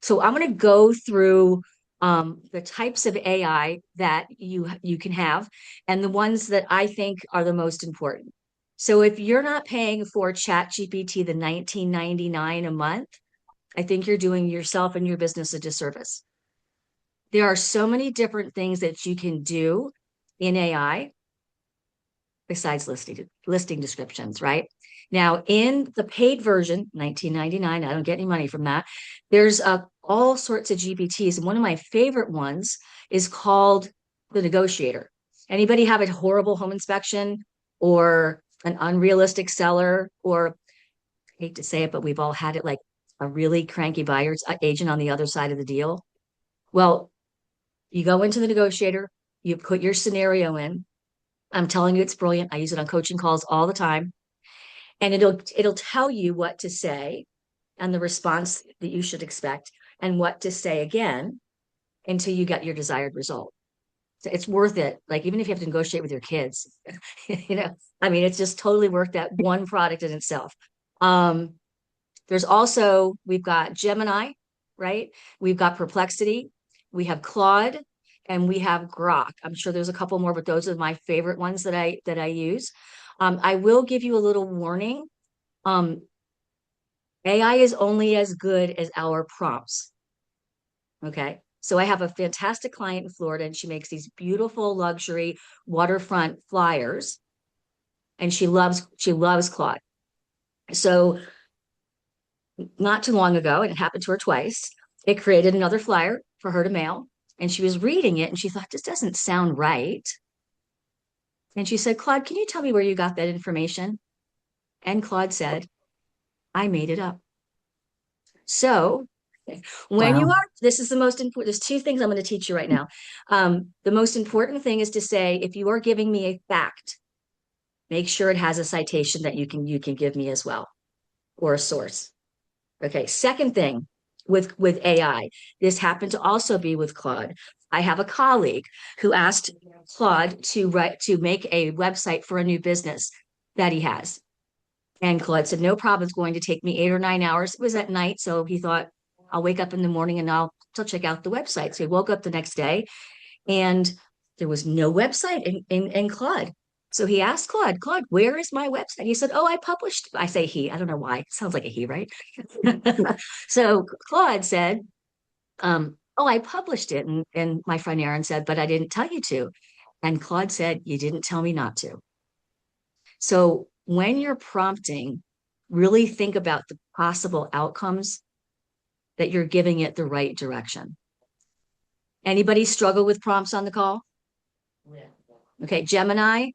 So I'm going to go through the types of AI that you can have and the ones that I think are the most important. So if you're not paying for ChatGPT the 19.99 a month, I think you're doing yourself and your business a disservice. There are so many different things that you can do in AI besides listing descriptions, right? Now, in the paid version, 19.99, I don't get any money from that. There's all sorts of GPTs, and one of my favorite ones is called the Negotiator. Anybody have a horrible home inspection or an unrealistic seller, or I hate to say it, but we've all had it, like a really cranky buyer's agent on the other side of the deal? Well, you go into the Negotiator, you put your scenario in. I'm telling you, it's brilliant. I use it on coaching calls all the time. And it'll tell you what to say and the response that you should expect and what to say again until you get your desired result. So it's worth it. Like, even if you have to negotiate with your kids, I mean, it's just totally worth that one product in itself. Um, there's also, we've got Gemini, right? We've got Perplexity, we have Claude, and we have Grok. I'm sure there's a couple more, but those are my favorite ones that I use. I will give you a little warning. Um, AI is only as good as our prompts. Okay. So I have a fantastic client in Florida, and she makes these beautiful luxury waterfront flyers, and she loves Claude. So not too long ago, and it happened to her twice, it created another flyer for her to mail. And she was reading it and she thought, this doesn't sound right. And she said, Claude, can you tell me where you got that information? And Claude said, I made it up. So when you Wow. are, this is the most important, there's two things I'm going to teach you right now. The most important thing is to say, if you are giving me a fact, make sure it has a citation that you can give me as well, or a source. Okay. Second thing with AI, this happened to also be with Claude. I have a colleague who asked Claude to make a website for a new business that he has. And Claude said, no problem. It's going to take me 8 or 9 hours. It was at night. So he thought, I'll wake up in the morning and I'll check out the website. So he woke up the next day and there was no website in Claude. So he asked Claude, where is my website? He said, oh, I published. I say he, I don't know why. It sounds like a he, right? So Claude said, oh, I published it. And my friend Aaron said, but I didn't tell you to. And Claude said, you didn't tell me not to. So when you're prompting, really think about the possible outcomes that you're giving it the right direction. Anybody struggle with prompts on the call? Okay, Gemini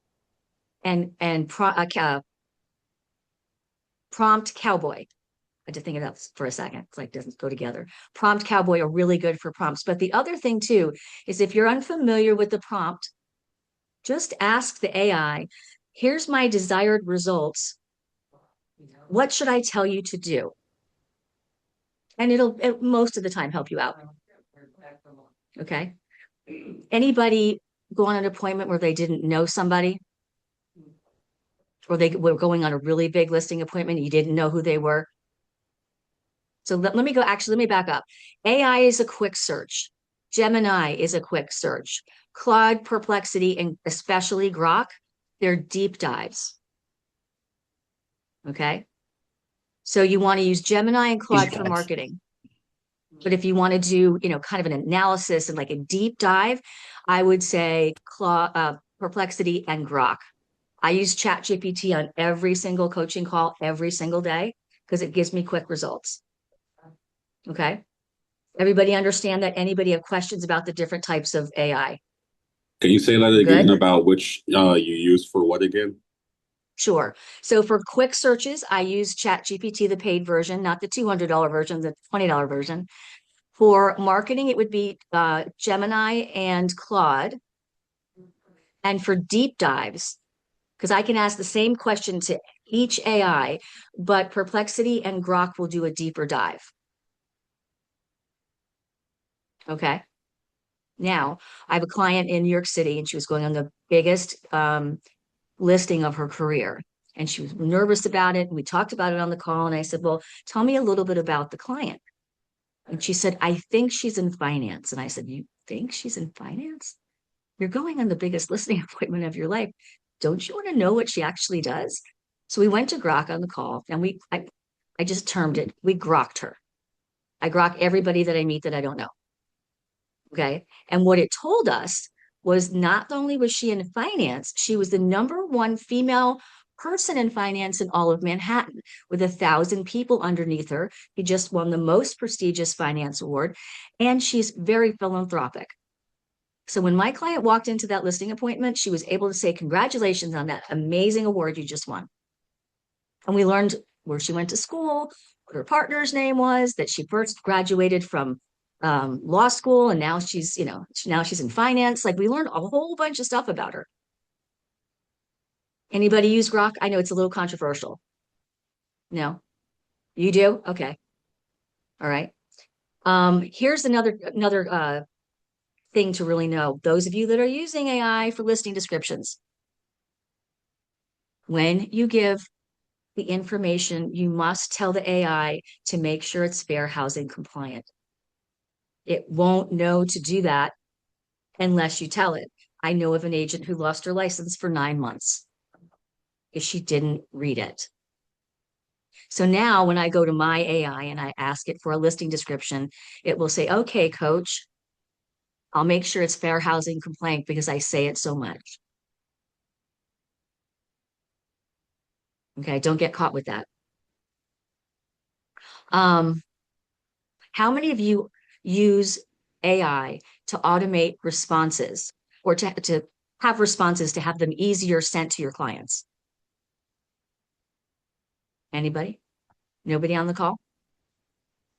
and prompt cowboy. I had to think of that for a second. It's like it doesn't go together. Prompt cowboy are really good for prompts. But the other thing too is if you're unfamiliar with the prompt, just ask the AI, here's my desired results. What should I tell you to do? And it most of the time help you out. Okay. Anybody go on an appointment where they didn't know somebody, or they were going on a really big listing appointment, and you didn't know who they were? So let me go, actually, let me back up. AI is a quick search. Gemini is a quick search. Claude, Perplexity, and especially Grok, they're deep dives. Okay. So you want to use Gemini and Deep Claude for dives. marketing. But if you want to do, kind of an analysis and like a deep dive, I would say Perplexity and Grok. I use ChatGPT on every single coaching call every single day because it gives me quick results. Okay. Everybody understand that? Anybody have questions about the different types of AI? Can you say that We're again good? about which you use for what again? Sure. So for quick searches, I use ChatGPT, the paid version, not the $200 version, the $20 version. For marketing, it would be Gemini and Claude. And for deep dives, because I can ask the same question to each AI, but Perplexity and Grok will do a deeper dive. Okay. Now, I have a client in New York City, and she was going on the biggest listing of her career. And she was nervous about it. And we talked about it on the call. And I said, well, tell me a little bit about the client. And she said, I think she's in finance. And I said, you think she's in finance? You're going on the biggest listening appointment of your life. Don't you want to know what she actually does? So we went to Grok on the call and I just termed it, we grokked her. I grok everybody that I meet that I don't know. Okay. And what it told us was not only was she in finance, she was the number one female person in finance in all of Manhattan with 1,000 people underneath her. She just won the most prestigious finance award, and she's very philanthropic. So when my client walked into that listing appointment, she was able to say, congratulations on that amazing award you just won. And we learned where she went to school, what her partner's name was, that she first graduated from law school, and now she's, now she's in finance. Like we learned a whole bunch of stuff about her. Anybody use Grok? I know it's a little controversial. No, you do? Okay. All right. Here's another thing to really know. Those of you that are using AI for listing descriptions, when you give the information, you must tell the AI to make sure it's fair housing compliant. It won't know to do that unless you tell it. I know of an agent who lost her license for 9 months because she didn't read it. So now when I go to my AI and I ask it for a listing description, it will say, okay, coach, I'll make sure it's fair housing compliant because I say it so much. Okay, don't get caught with that. How many of you use AI to automate responses or to have responses to have them easier sent to your clients? Anybody? Nobody on the call?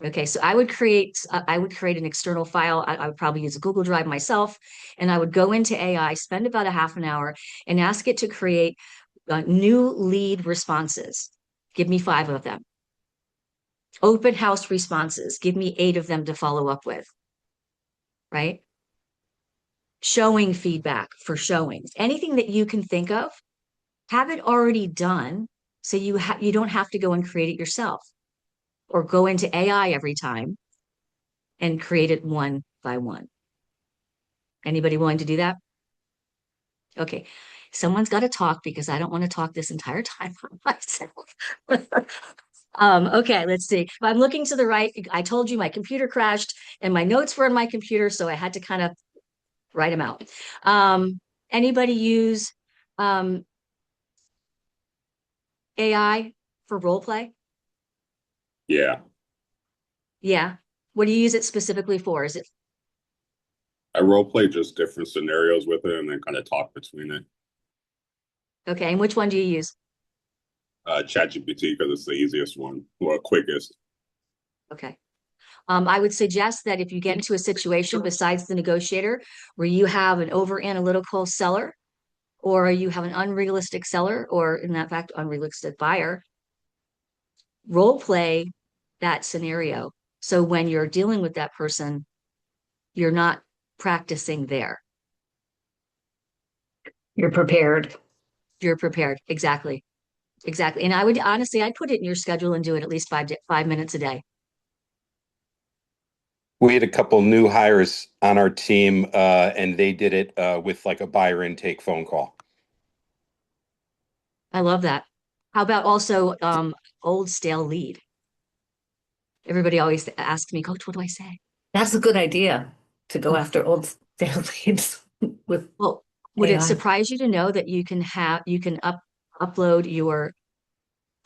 Okay, so I would create an external file. I would probably use a Google Drive myself, and I would go into AI, spend about a half an hour, and ask it to create new lead responses. Give me 5 of them. Open house responses. Give me 8 of them to follow up with. Right? Showing feedback for showings. Anything that you can think of, have it already done, so you don't have to go and create it yourself, or go into AI every time and create it one by one. Anybody willing to do that? Okay. Someone's got to talk because I don't want to talk this entire time for myself. Okay, let's see. If I'm looking to the right, I told you my computer crashed and my notes were in my computer, so I had to kind of write them out. Anybody use AI for role play? Yeah. Yeah. What do you use it specifically for? Is it I role play just different scenarios with it and then kind of talk between it. okay? And which one do you use? ChatGPT because it's the easiest one, or quickest. Okay. I would suggest that if you get into a situation besides the negotiator where you have an over analytical seller, or you have an unrealistic seller, or in that fact, unrealistic buyer, role play that scenario. So when you're dealing with that person, you're not practicing there. You're prepared. You're prepared. Exactly. Exactly. And I would honestly, I'd put it in your schedule and do it at least 5 minutes a day. We had a couple new hires on our team, and they did it with like a buyer intake phone call. I love that. How about also old stale lead? Everybody always asks me, Coach, what do I say? That's a good idea to go after old stale leads with Well, would it AI. surprise you to know that you can upload your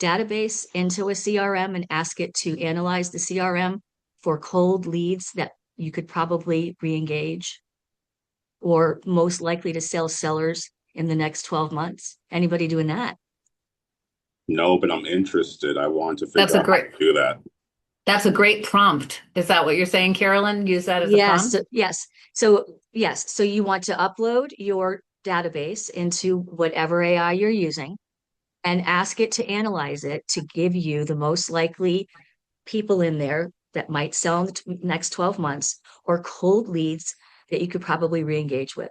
database into a CRM and ask it to analyze the CRM for cold leads that you could probably re-engage or most likely to sell sellers in the next 12 months? Anybody doing that? No, but I'm interested. I want to That's figure a out how great, to do that. that's a great prompt. Is that what you're saying, Carolyn? Use that as a Yes, prompt? yes. So yes, so you want to upload your database into whatever AI you're using and ask it to analyze it to give you the most likely people in there that might sell in the next 12 months or cold leads that you could probably re-engage with.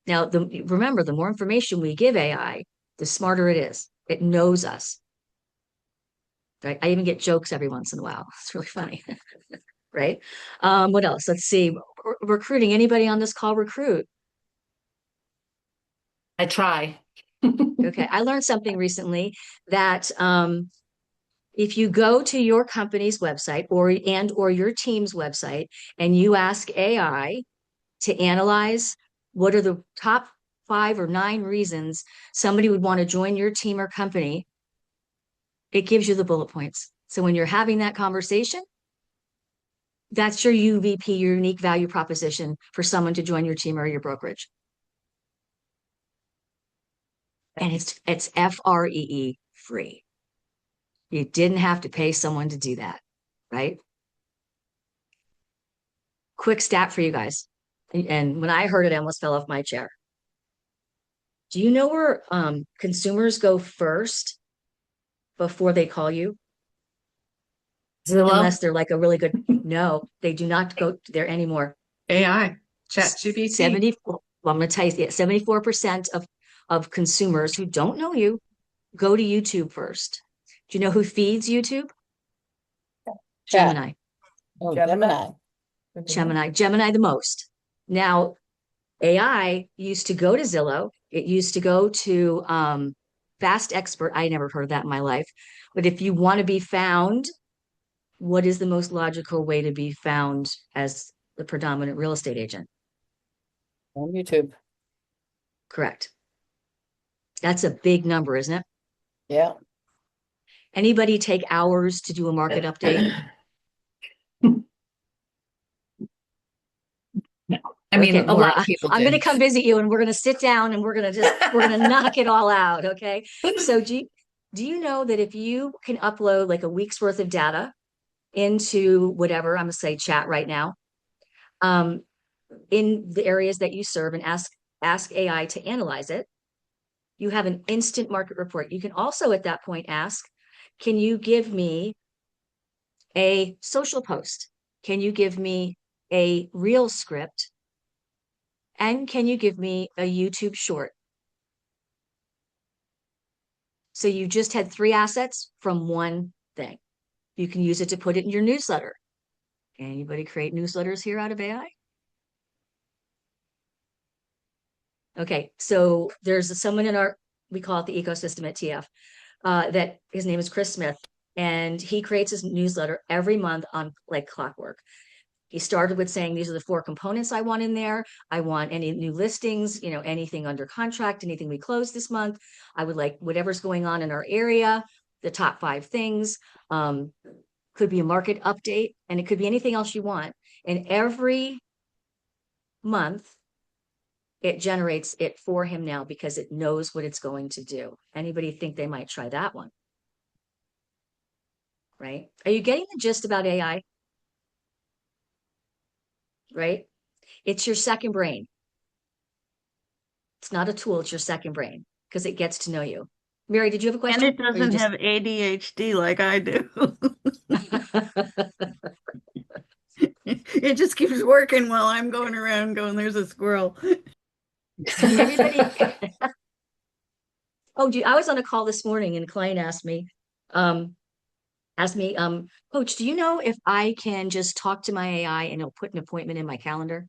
Now, remember, the more information we give AI, the smarter it is. It knows us. Right? I even get jokes every once in a while. It's really funny. Right? What else? Let's see. Recruiting. Anybody on this call recruit? I try. Okay. I learned something recently that if you go to your company's website or your team's website and you ask AI to analyze what are the top 5 or 9 reasons somebody would want to join your team or company, it gives you the bullet points. So when you're having that conversation, that's your UVP, your unique value proposition for someone to join your team or your brokerage. And it's FREE, free. You didn't have to pay someone to do that, right? Quick stat for you guys. And when I heard it, I almost fell off my chair. Do you know where consumers go first before they call you? Zillow. Unless they're like a really good, no, they do not go there anymore. AI, ChatGPT. 74, well, I'm going to tell you, 74% of consumers who don't know you go to YouTube first. Do you know who feeds YouTube? Chat. Gemini. Oh, Gemini. Gemini the most. Now, AI used to go to Zillow. It used to go to Fast Expert. I never heard of that in my life. But if you want to be found, what is the most logical way to be found as the predominant real estate agent? On YouTube. Correct. That's a big number, isn't it? Yeah. Anybody take hours to do a market update? I mean, Okay, a lot Maura, of people I'm do. going to come visit you and we're going to sit down and we're going to knock it all out. Okay. So do you know that if you can upload like a week's worth of data into whatever, I'm going to say chat right now, in the areas that you serve and ask AI to analyze it, you have an instant market report. You can also at that point ask, can you give me a social post? Can you give me a reel script? And can you give me a YouTube short? So you just had 3 assets from one thing. You can use it to put it in your newsletter. Anybody create newsletters here out of AI? Okay, so there's someone in we call it the ecosystem at TF, that his name is Chris Smith, and he creates his newsletter every month on like clockwork. He started with saying, these are the 4 components I want in there. I want any new listings, anything under contract, anything we closed this month. I would like whatever's going on in our area, the top 5 things. Could be a market update, and it could be anything else you want. And every month, it generates it for him now because it knows what it's going to do. Anybody think they might try that one? Right? Are you getting the gist about AI? Right? It's your second brain. It's not a tool, it's your second brain because it gets to know you. Mary, did you have a question? And it doesn't have ADHD like I do. It just keeps working while I'm going around going, there's a squirrel. Everybody. Oh, I was on a call this morning and a client asked me, Coach, do you know if I can just talk to my AI and it'll put an appointment in my calendar?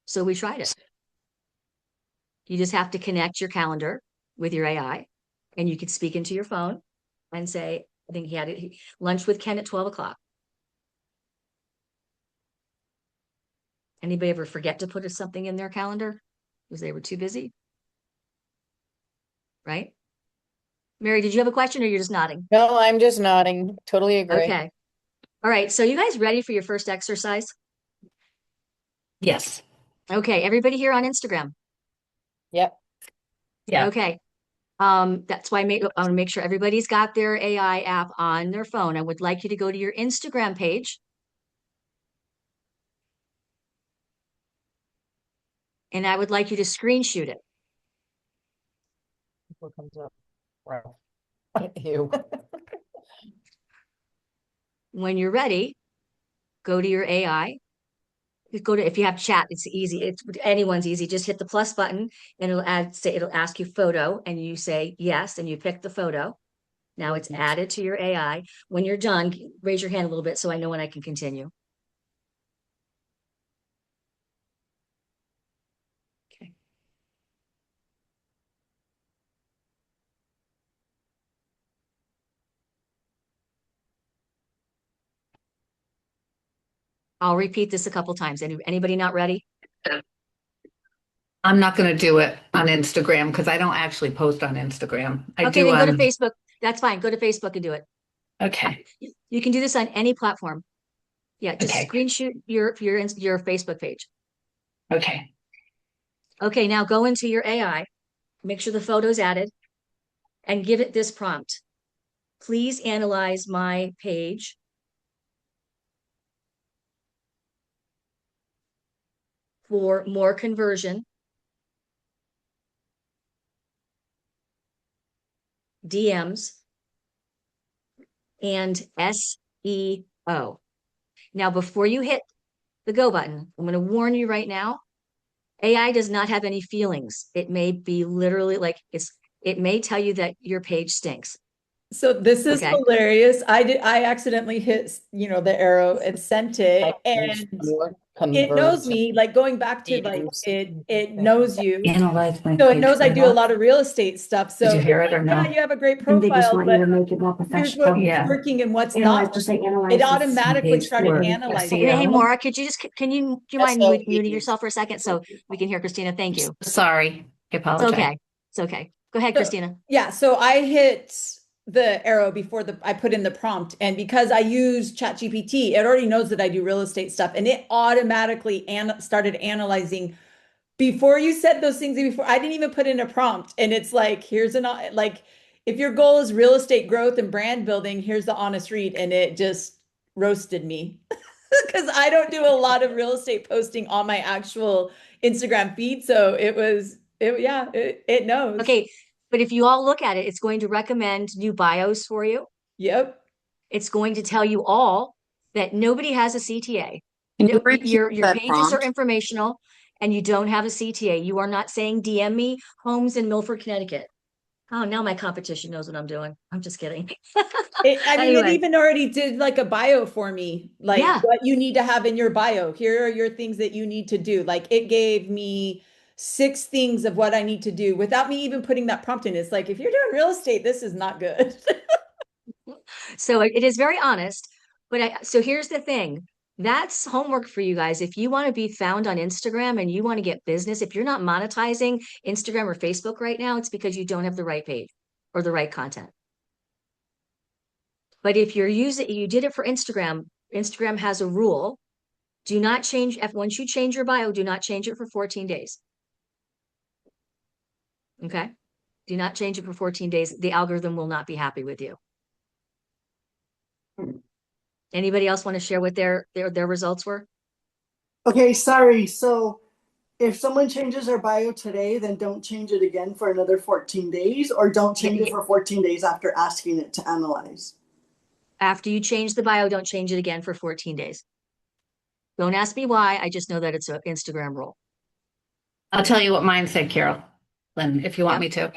So we tried it. You just have to connect your calendar with your AI and you could speak into your phone and say, I think he had lunch with Ken at 12 o'clock. Anybody ever forget to put something in their calendar because they were too busy? Right? Mary, did you have a question or you're just nodding? No, I'm just nodding. Totally agree. Okay. All right. So you guys ready for your first exercise? Yes. Okay. Everybody here on Instagram. Yep. Yeah. Okay. That's why I want to make sure everybody's got their AI app on their phone. I would like you to go to your Instagram page. And I would like you to screen shoot it. What comes up? Wow. You. When you're ready, go to your AI. If you have chat, it's easy. Anyone's easy. Just hit the plus button and it'll ask you photo and you say yes, and you pick the photo. Now it's added to your AI. When you're done, raise your hand a little bit so I know when I can continue. Okay. I'll repeat this a couple times. Anybody not ready? I'm not going to do it on Instagram because I don't actually post on Instagram. I Okay, do then go to on, Facebook. That's fine. Go to Facebook and do it. okay, You can do this on any platform. Yeah, just okay, screenshot your Facebook page. okay. Okay, now go into your AI, make sure the photo's added, and give it this prompt. Please analyze my page for more conversion, DMs, and SEO. Now, before you hit the go button, I'm going to warn you right now, AI does not have any feelings. It may be literally like it may tell you that your page stinks. So this is Okay. hilarious. I accidentally hit, the arrow and sent it, and it knows me, like going back to like it knows you. Analyze my So it page knows I do a further. lot of real estate stuff. Did So you hear it's it or like, yeah, no? you have a great And they just profile, want you but to make it more here's professional. what's Yeah. working and what's Analyze, not. just say analyze It this automatically page started for analyzing. Hey, SEO. Maura, do you mind SEO. muting yourself for a second so we can hear Christina? Thank you. Sorry, I It's apologize. okay. It's okay. Go ahead, So- Christina. Yeah, so I hit the arrow before I put in the prompt, and because I use ChatGPT, it already knows that I do real estate stuff, and it automatically started analyzing before you said those things. Before I didn't even put in a prompt, and it's like, here's like, if your goal is real estate growth and brand building, here's the honest read, and it just roasted me because I don't do a lot of real estate posting on my actual Instagram feed, so it knows. Okay, but if you all look at it, it's going to recommend new bios for you. Yep. It's going to tell you all that nobody has a CTA. Can you repeat Your that pages are prompt? informational and you don't have a CTA. You are not saying DM me homes in Milford, Connecticut. Oh, now my competition knows what I'm doing. I'm just kidding. It Anyway. even already did like a bio for me, like Yeah. what you need to have in your bio. Here are your things that you need to do. Like it gave me 6 things of what I need to do without me even putting that prompt in. It's like, if you're doing real estate, this is not good. So it is very honest, but so here's the thing. That's homework for you guys. If you want to be found on Instagram and you want to get business, if you're not monetizing Instagram or Facebook right now, it's because you don't have the right page or the right content. But if you did it for Instagram, Instagram has a rule. Do not change, once you change your bio, do not change it for 14 days. Okay? Do not change it for 14 days. The algorithm will not be happy with you. Anybody else want to share what their results were? Okay, sorry. So if someone changes their bio today, then don't change it again for another 14 days, or don't change it for 14 days after asking it to analyze. After you change the bio, don't change it again for 14 days. Don't ask me why. I just know that it's an Instagram rule. I'll tell you what mine said, Carol, Lynn, if you want Yeah. me to.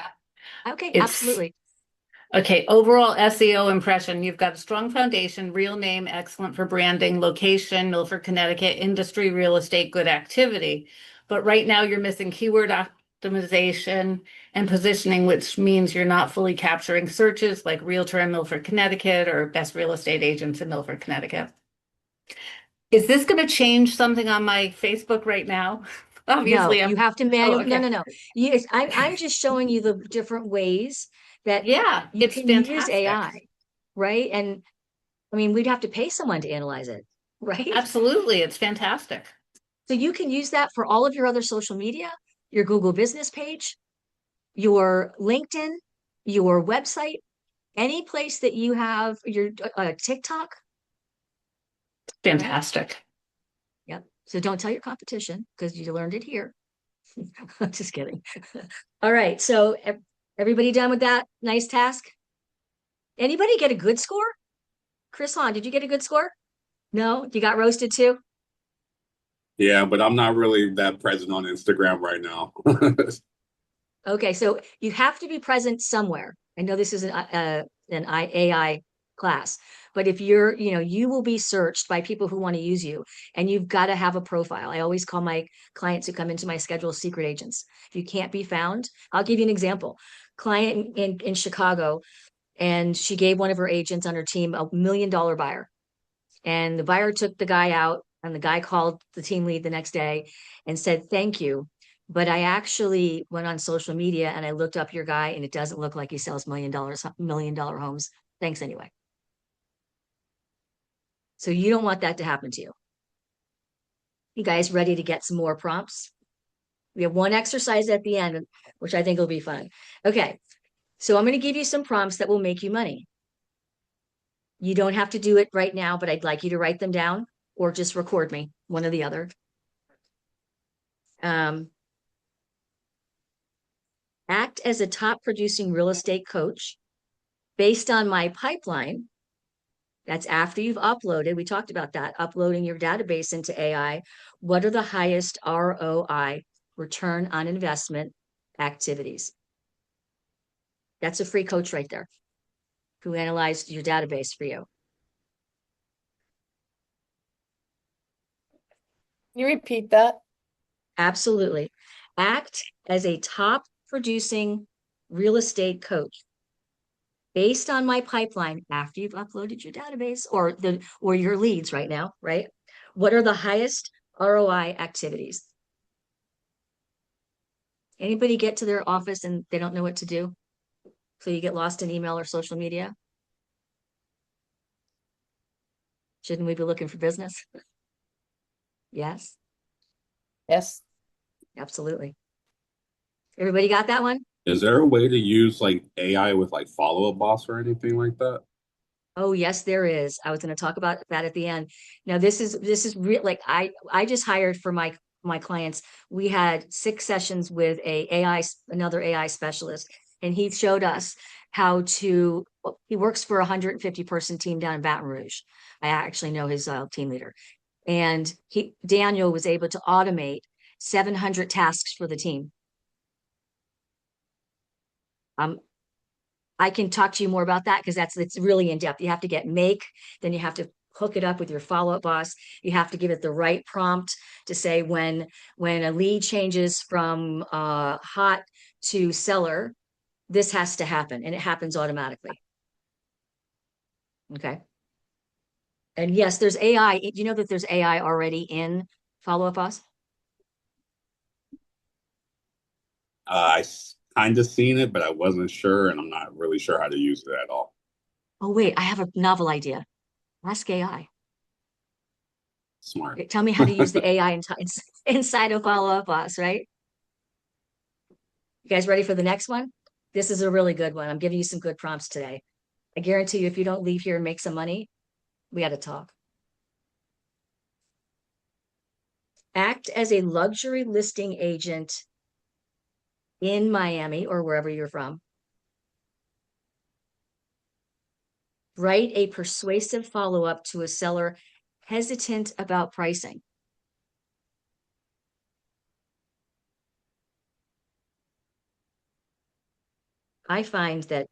Okay, It's- absolutely. Okay, overall SEO impression, you've got a strong foundation, real name, excellent for branding, location, Milford, Connecticut, industry, real estate, good activity. But right now you're missing keyword optimization and positioning, which means you're not fully capturing searches like realtor in Milford, Connecticut, or best real estate agents in Milford, Connecticut. Is this going to change something on my Facebook right now? Obviously, No, you have to manually. okay. No. Yes, I'm just showing you the different ways that Yeah, you it's can use fantastic. AI, right? And I mean, we'd have to pay someone to analyze it, right? Absolutely, it's fantastic. So you can use that for all of your other social media, your Google business page, your LinkedIn, your website, any place that you have your TikTok. Fantastic. Yep. So don't tell your competition because you learned it here. I'm just kidding. All right. So everybody done with that nice task? Anybody get a good score? Chris Hahn, did you get a good score? No, you got roasted too? Yeah, but I'm not really that present on Instagram right now. Okay, so you have to be present somewhere. I know this is an AI class, but if you're, you will be searched by people who want to use you, and you've got to have a profile. I always call my clients who come into my schedule secret agents. If you can't be found, I'll give you an example. Client in Chicago, and she gave one of her agents on her team $1 million buyer. And the buyer took the guy out, and the guy called the team lead the next day and said, "Thank you. But I actually went on social media and I looked up your guy, and it doesn't look like he sells $1 million homes. Thanks anyway." So you don't want that to happen to you. You guys ready to get some more prompts? We have one exercise at the end, which I think will be fun. Okay. So I'm going to give you some prompts that will make you money. You don't have to do it right now, but I'd like you to write them down or just record me, one or the other. Act as a top producing real estate coach based on my pipeline. That's after you've uploaded. We talked about that, uploading your database into AI. What are the highest ROI, return on investment activities? That's a free coach right there who analyzed your database for you. Can you repeat that? Absolutely. Act as a top producing real estate coach based on my pipeline after you've uploaded your database or your leads right now, right? What are the highest ROI activities? Anybody get to their office and they don't know what to do? So you get lost in email or social media? Shouldn't we be looking for business? Yes, Yes. absolutely. Everybody got that one? Is there a way to use like AI with like follow-up boss or anything like that? Oh, yes, there is. I was going to talk about that at the end. Now, this is real. Like I just hired for my clients. We had 6 sessions with another AI specialist, and he showed us how to. He works for a 150-person team down in Baton Rouge. I actually know his team leader, and Daniel was able to automate 700 tasks for the team. I can talk to you more about that because it's really in depth. You have to get make, then you have to hook it up with your follow-up boss. You have to give it the right prompt to say when a lead changes from hot to seller, this has to happen, and it happens automatically. Okay. And yes, there's AI. Do you know that there's AI already in follow-up boss? I kind of seen it, but I wasn't sure, and I'm not really sure how to use it at all. Oh, wait, I have a novel idea. Ask AI. Smart. Tell me how to use the AI inside of follow-up boss, right? You guys ready for the next one? This is a really good one. I'm giving you some good prompts today. I guarantee you, if you don't leave here and make some money, we got to talk. Act as a luxury listing agent in Miami or wherever you're from. Write a persuasive follow-up to a seller hesitant about pricing. I find that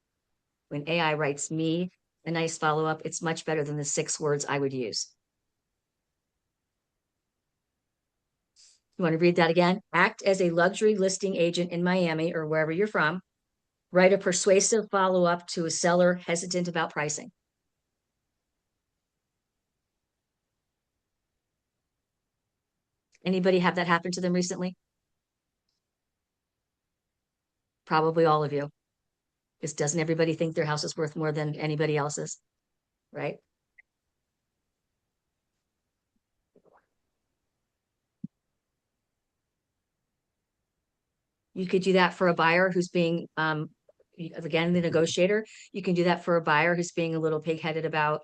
when AI writes me a nice follow-up, it's much better than the 6 words I would use. You want to read that again? Act as a luxury listing agent in Miami or wherever you're from. Write a persuasive follow-up to a seller hesitant about pricing. Anybody have that happen to them recently? Probably all of you. Because doesn't everybody think their house is worth more than anybody else's? Right? You could do that for a buyer who's being, again, the negotiator. You can do that for a buyer who's being a little pig-headed about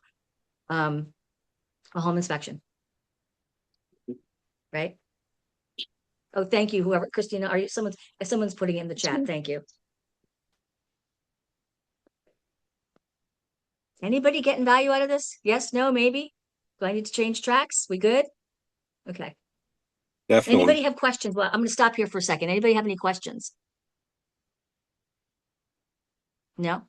a home inspection. Right? Oh, thank you, whoever, Christina, someone's putting it in the chat. Thank you. Anybody getting value out of this? Yes, no, maybe? Do I need to change tracks? We good? Okay. Definitely. Anybody have questions? Well, I'm going to stop here for a second. Anybody have any questions? No?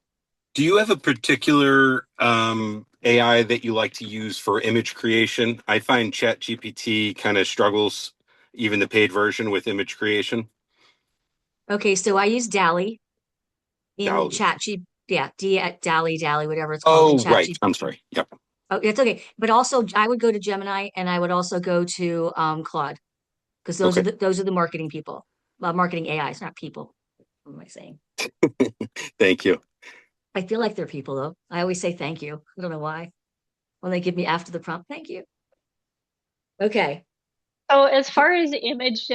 Do you have a particular AI that you like to use for image creation? I find ChatGPT kind of struggles, even the paid version, with image creation. Okay, so I use DALL-E in Dolly. ChatGPT. Yeah, DALL-E, whatever it's called in Oh, right. ChatGPT. I'm sorry. Yep. Oh, it's okay. But also I would go to Gemini and I would also go to Claude because Okay. those are the marketing people. Marketing AIs, not people. What am I saying? Thank you. I feel like they're people though. I always say thank you. I don't know why. When they give me after the prompt, thank you. Okay. So as far as images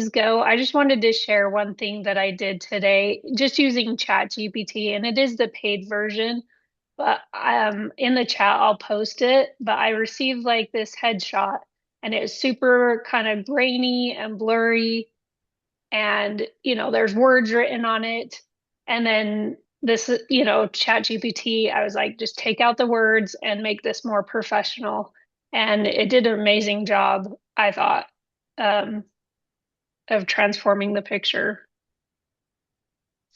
go, I just wanted to share one thing that I did today, just using ChatGPT, and it is the paid version. But in the chat, I'll post it. But I received like this headshot, and it's super kind of grainy and blurry, and there's words written on it. And then this, ChatGPT, I was like, just take out the words and make this more professional. And it did an amazing job, I thought, um, of transforming the picture.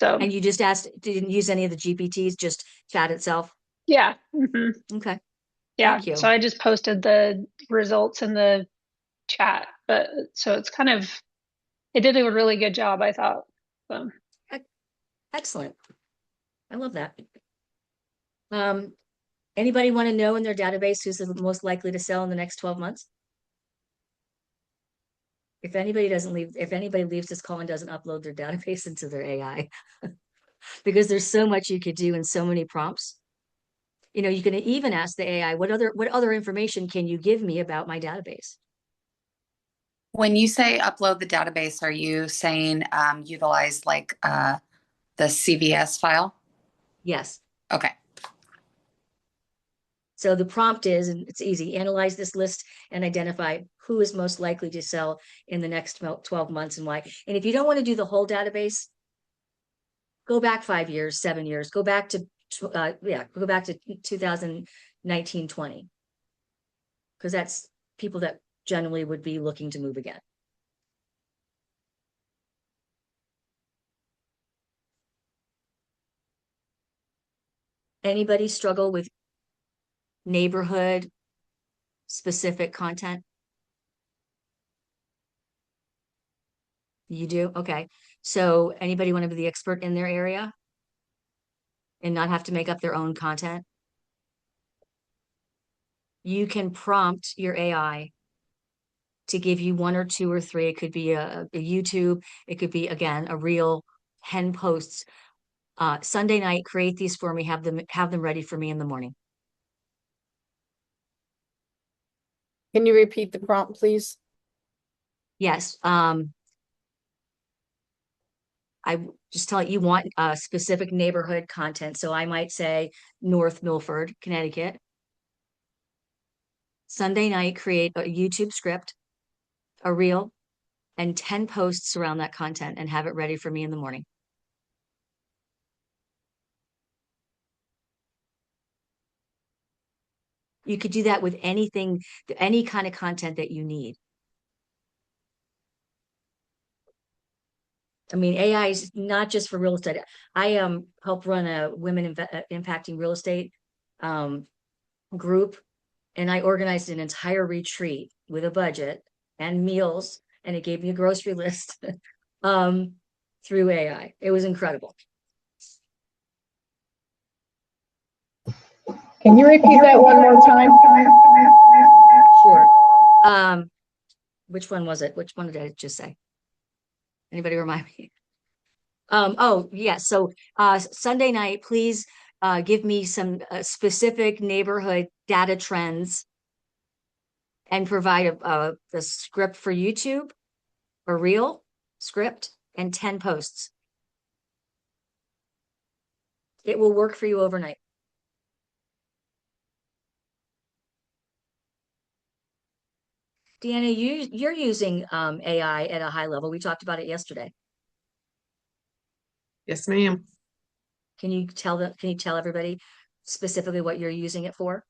So And you just didn't use any of the GPTs, just chat itself. yeah. Okay. Yeah. Thank you. So I just posted the results in the chat, but so it's kind of, it did a really good job, I thought. So. Excellent. I love that. Anybody want to know in their database who's the most likely to sell in the next 12 months? If anybody leaves this call and doesn't upload their database into their AI, because there's so much you could do in so many prompts. You can even ask the AI, what other information can you give me about my database? When you say upload the database, are you saying utilize like the CVS file? Yes. Okay. So the prompt is, and it's easy, analyze this list and identify who is most likely to sell in the next 12 months and why. And if you don't want to do the whole database, go back 5 years, 7 years, go back to 2019, 20, because that's people that generally would be looking to move again. Anybody struggle with neighborhood specific content? You do? Okay. So anybody want to be the expert in their area and not have to make up their own content? You can prompt your AI to give you one or two or three. It could be a YouTube. It could be, again, a reel, 10 posts. Sunday night, create these for me, have them ready for me in the morning. Can you repeat the prompt, please? Yes. I just tell you want specific neighborhood content. So I might say North Milford, Connecticut. Sunday night, create a YouTube script, a reel, and 10 posts around that content and have it ready for me in the morning. You could do that with anything, any kind of content that you need. I mean, AI is not just for real estate. I help run a women impacting real estate group, and I organized an entire retreat with a budget and meals, and it gave me a grocery list through AI. It was incredible. Can you repeat that one more time? Sure. Which one was it? Which one did I just say? Anybody remind me? Oh, yeah. So Sunday night, please give me some specific neighborhood data trends and provide a script for YouTube, a reel script, and 10 posts. It will work for you overnight. Deanna, you're using AI at a high level. We talked about it yesterday. Yes, ma'am. Can you tell everybody specifically what you're using it for?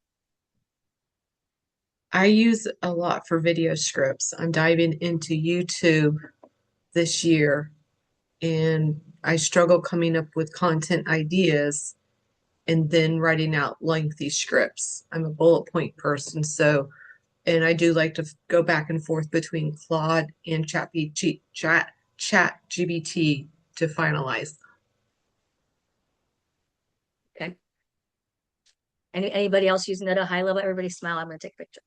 I use a lot for video scripts. I'm diving into YouTube this year and I struggle coming up with content ideas and then writing out lengthy scripts. I'm a bullet point person, so and I do like to go back and forth between Claude and Chat GBT to finalize. Okay. Anybody else using that at a high level? Everybody smile. I'm going to take a picture.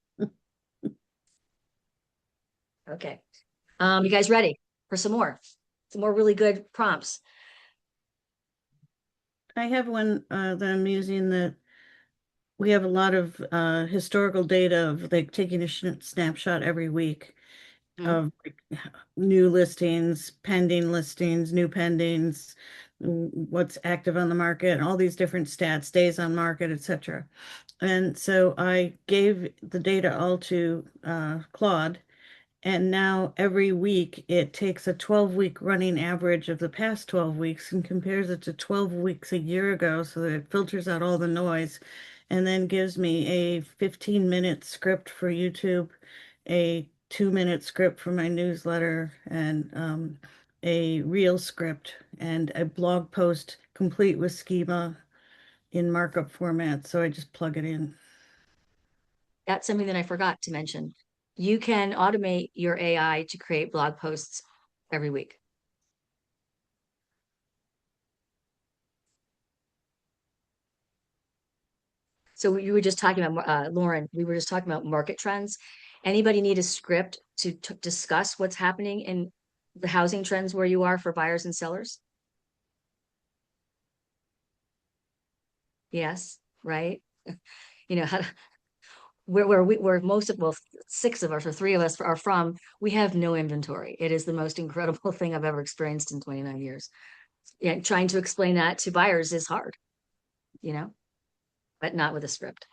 Okay. You guys ready for some more really good prompts? I have one that I'm using that we have a lot of historical data of like taking a snapshot every week of like, new listings, pending listings, new pendings, what's active on the market, and all these different stats, days on market, etc. And so I gave the data all to Claude, and now every week it takes a 12-week running average of the past 12 weeks and compares it to 12 weeks a year ago so that it filters out all the noise and then gives me a 15-minute script for YouTube, a 2-minute script for my newsletter, and a reel script and a blog post complete with schema in markup format. So I just plug it in. That's something that I forgot to mention. You can automate your AI to create blog posts every week. So you were just talking about, Lauren, we were just talking about market trends. Anybody need a script to discuss what's happening in the housing trends where you are for buyers and sellers? Yes, right? You know, where most of, well, 6 of us or 3 of us are from, we have no inventory. It is the most incredible thing I've ever experienced in 29 years. Yeah, trying to explain that to buyers is hard, you know, but not with a script.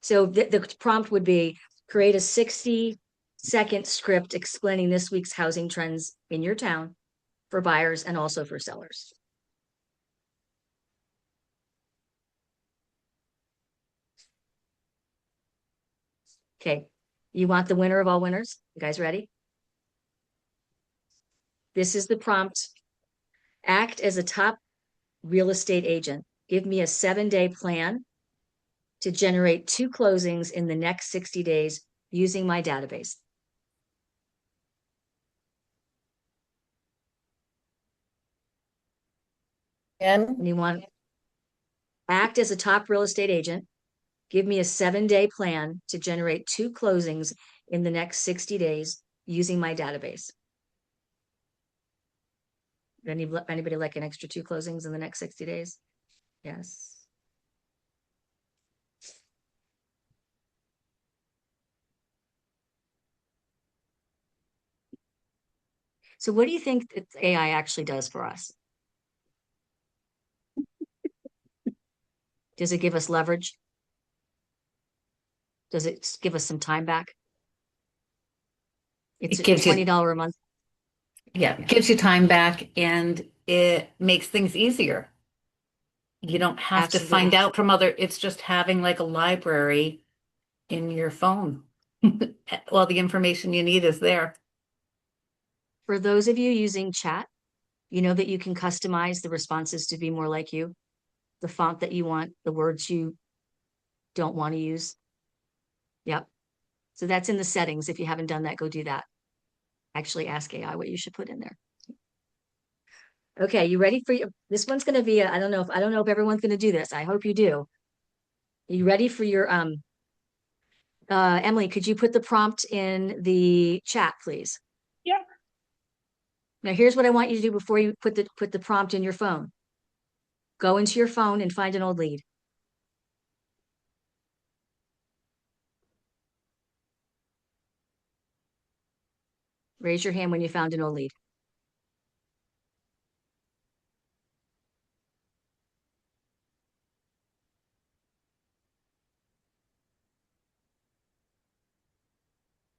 So the prompt would be create a 60-second script explaining this week's housing trends in your town for buyers and also for sellers. Okay, you want the winner of all winners? You guys ready? This is the prompt. Act as a top real estate agent. Give me a 7-day plan to generate 2 closings in the next 60 days using my database. And you want act as a top real estate agent. Give me a 7-day plan to generate 2 closings in the next 60 days using my database. Anybody like an extra 2 closings in the next 60 days? Yes. So what do you think that AI actually does for us? Does it give us leverage? Does it give us some time back? It's It gives you, $20 a month. yeah, it gives you time back and it makes things easier. You don't have to find Absolutely. out from it's just having like a library in your phone. All the information you need is there. For those of you using chat, you know that you can customize the responses to be more like you, the font that you want, the words you don't want to use. Yep. So that's in the settings. If you haven't done that, go do that. Actually ask AI what you should put in there. Okay, you ready for your, this one's going to be, I don't know if everyone's going to do this. I hope you do. Are you ready for your, Emily, could you put the prompt in the chat, please? Yeah. Now, here's what I want you to do before you put the prompt in your phone. Go into your phone and find an old lead. Raise your hand when you found an old lead.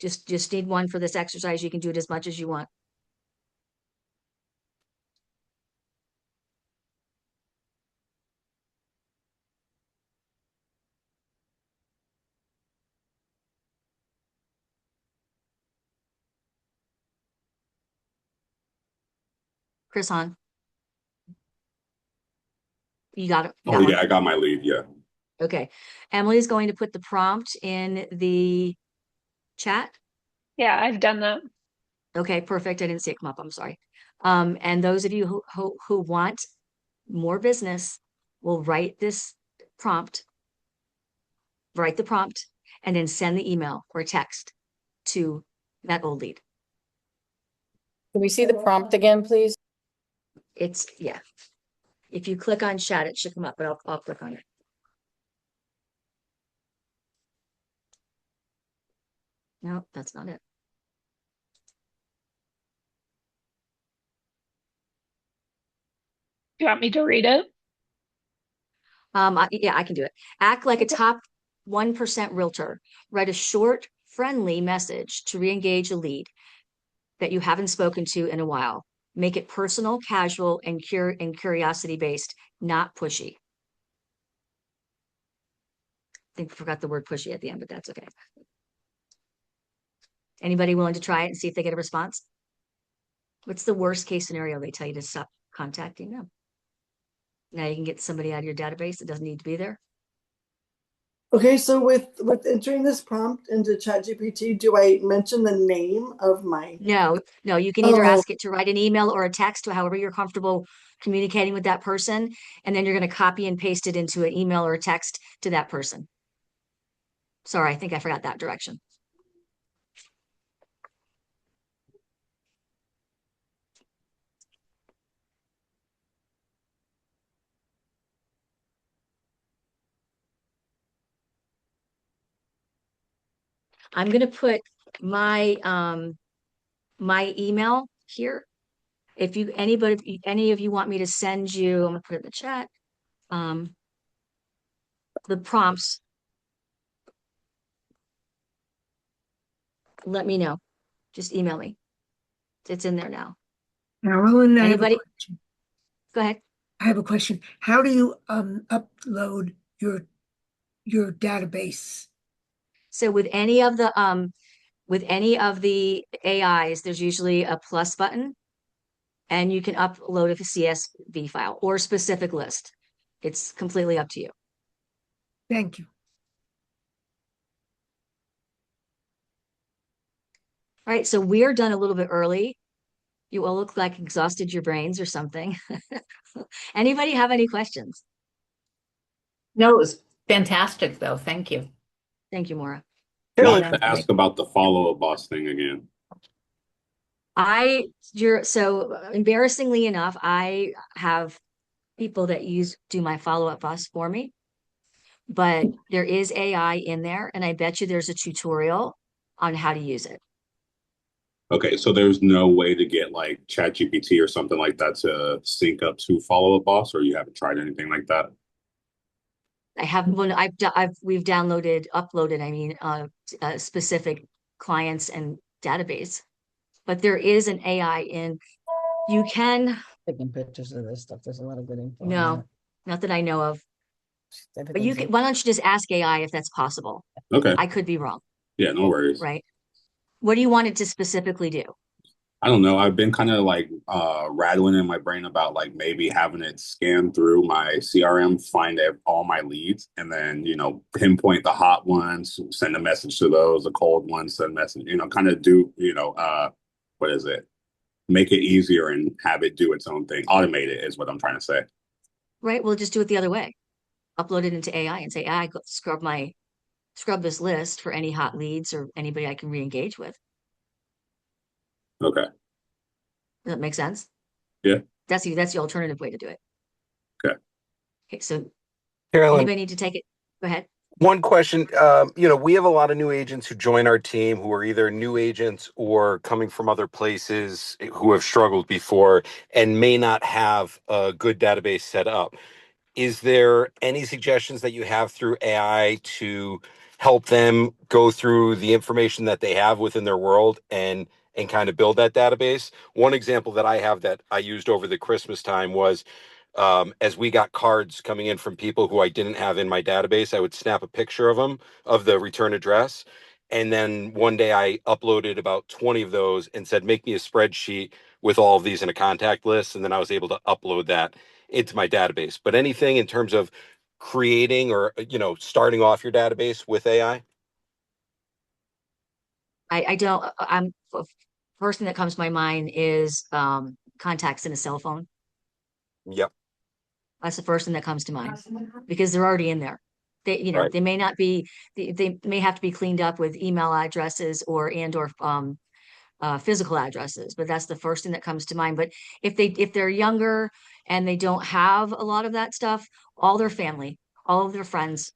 Just need one for this exercise. You can do it as much as you want. Chris Hahn. You got it. Oh yeah, I got my lead. Yeah. Okay. Emily's going to put the prompt in the chat. Yeah, I've done that. Okay, perfect. I didn't see it come up. I'm sorry. And those of you who want more business will write the prompt, and then send the email or text to that old lead. Can we see the prompt again, please? It's, yeah. If you click on chat, it should come up, but I'll click on it. No, that's not it. You want me to read it? Yeah, I can do it. Act like a top 1% realtor. Write a short, friendly message to re-engage a lead that you haven't spoken to in a while. Make it personal, casual, and curiosity based, not pushy. I think I forgot the word pushy at the end, but that's okay. Anybody willing to try it and see if they get a response? What's the worst case scenario? They tell you to stop contacting them. Now you can get somebody out of your database that doesn't need to be there. Okay, so with entering this prompt into ChatGPT, do I mention the name of my? No, you can either ask it to write an email or a text, however you're comfortable communicating with that person, and then you're going to copy and paste it into an email or a text to that person. Sorry, I think I forgot that direction. I'm going to put my my email here. If any of you want me to send you, I'm going to put it in the chat. The prompts, let me know. Just email me. It's in there now. Carolyn, Anybody? Go ahead. I have a question. How do you upload your database? So with any of the AIs, there's usually a plus button, and you can upload a CSV file or specific list. It's completely up to you. Thank you. All right, so we are done a little bit early. You all look like exhausted your brains or something. Anybody have any questions? No, it was fantastic though. Thank you. Thank you, Maura. I wanted to ask about the follow-up boss thing again. So embarrassingly enough, I have people that do my follow-up boss for me, but there is AI in there, and I bet you there's a tutorial on how to use it. Okay, so there's no way to get like ChatGPT or something like that to sync up to follow-up boss, or you haven't tried anything like that? We've uploaded specific clients and database, but there is an AI in. You can Taking pictures of this stuff. There's a lot of good info. No, not that I know of. But you can. Why don't you just ask AI if that's possible? Okay. I could be wrong. Yeah, no worries. Right. What do you want it to specifically do? I don't know. I've been kind of like rattling in my brain about like maybe having it scan through my CRM, find all my leads, and then, pinpoint the hot ones, send a message to those, the cold ones, send a message, kind of do, what is it? Make it easier and have it do its own thing. Automate it is what I'm trying to say. Right. We'll just do it the other way. Upload it into AI and say, AI, scrub this list for any hot leads or anybody I can re-engage with. Okay. Does that make sense? Yeah. That's the alternative way to do it. Okay. Okay. So Carolyn, anybody need to take it? Go ahead. one question. We have a lot of new agents who join our team who are either new agents or coming from other places who have struggled before and may not have a good database set up. Is there any suggestions that you have through AI to help them go through the information that they have within their world and kind of build that database? One example that I have that I used over the Christmas time was as we got cards coming in from people who I didn't have in my database, I would snap a picture of them, of the return address. And then one day I uploaded about 20 of those and said, make me a spreadsheet with all of these in a contact list, and then I was able to upload that into my database. But anything in terms of creating or, starting off your database with AI? I don't, first thing that comes to my mind is contacts in a cell phone. Yep. That's the first thing that comes to mind because they're already in there. They, Right. they may not be, they may have to be cleaned up with email addresses or physical addresses, but that's the first thing that comes to mind. But if they're younger and they don't have a lot of that stuff, all their family, all of their friends,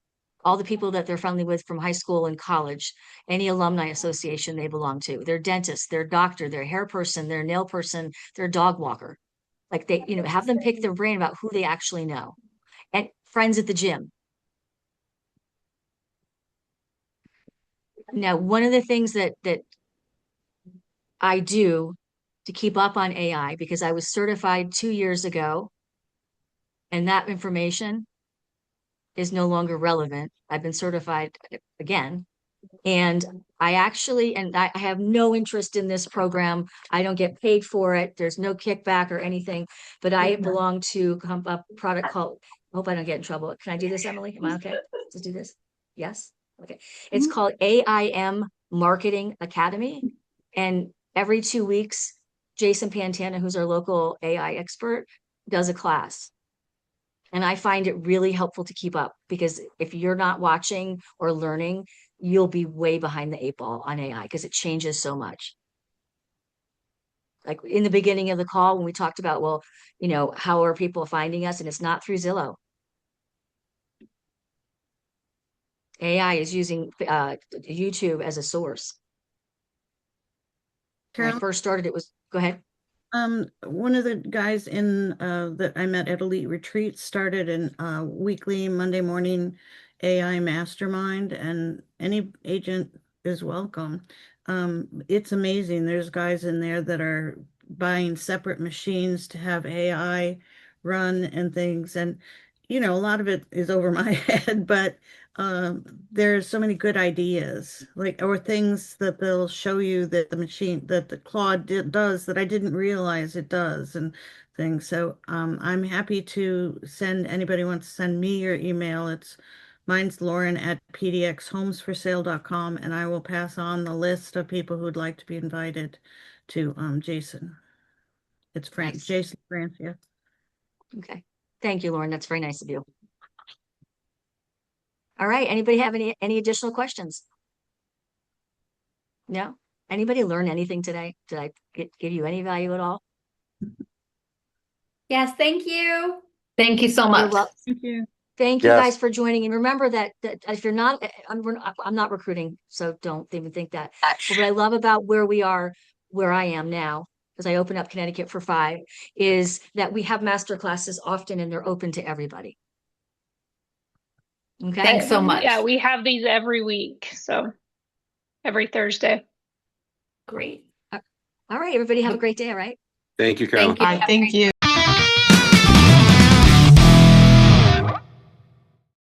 all the people that they're friendly with from high school and college, any alumni association they belong to, their dentist, their doctor, their hair person, their nail person, their dog walker. Like they, have them pick their brain about who they actually know. And friends at the gym. Now, one of the things that I do to keep up on AI, because I was certified 2 years ago, and that information is no longer relevant. I've been certified again. And I have no interest in this program. I don't get paid for it. There's no kickback or anything, but I belong to a product called, I hope I don't get in trouble. Can I do this, Emily? Am I okay to do this? Yes? Okay. It's called AIM Marketing Academy. And every 2 weeks, Jason Pantana, who's our local AI expert, does a class. And I find it really helpful to keep up because if you're not watching or learning, you'll be way behind the 8 ball on AI because it changes so much. Like in the beginning of the call, when we talked about, well, how are people finding us? And it's not through Zillow. AI is using YouTube as a source. When I first started, go ahead. One of the guys that I met at Elite Retreat started a weekly Monday morning AI mastermind, and any agent is welcome. It's amazing. There's guys in there that are buying separate machines to have AI run and things. And, a lot of it is over my head, but there's so many good ideas, or things that they'll show you that the Claude does that I didn't realize it does, and things. So I'm happy to send anybody wants to send me your email. Mine's Lauren@pdxhomesforsale.com, and I will pass on the list of people who'd like to be invited to Jason. It's Nice. Jason Francia. Okay. Thank you, Lauren. That's very nice of you. All right. Anybody have any additional questions? No? Anybody learn anything today? Did I give you any value at all? Yes, thank you. Thank you so much. Thank you. Thank you guys for joining. And remember that if you're not, I'm not recruiting, so don't even think that. But what I love about where I am now, as I open up Connecticut for 5, is that we have master classes often and they're open to everybody. Okay. Thanks so much. Yeah, we have these every week. So every Thursday. Great. All right, everybody have a great day. All right. Thank you, Carolyn. Thank you. Thank you.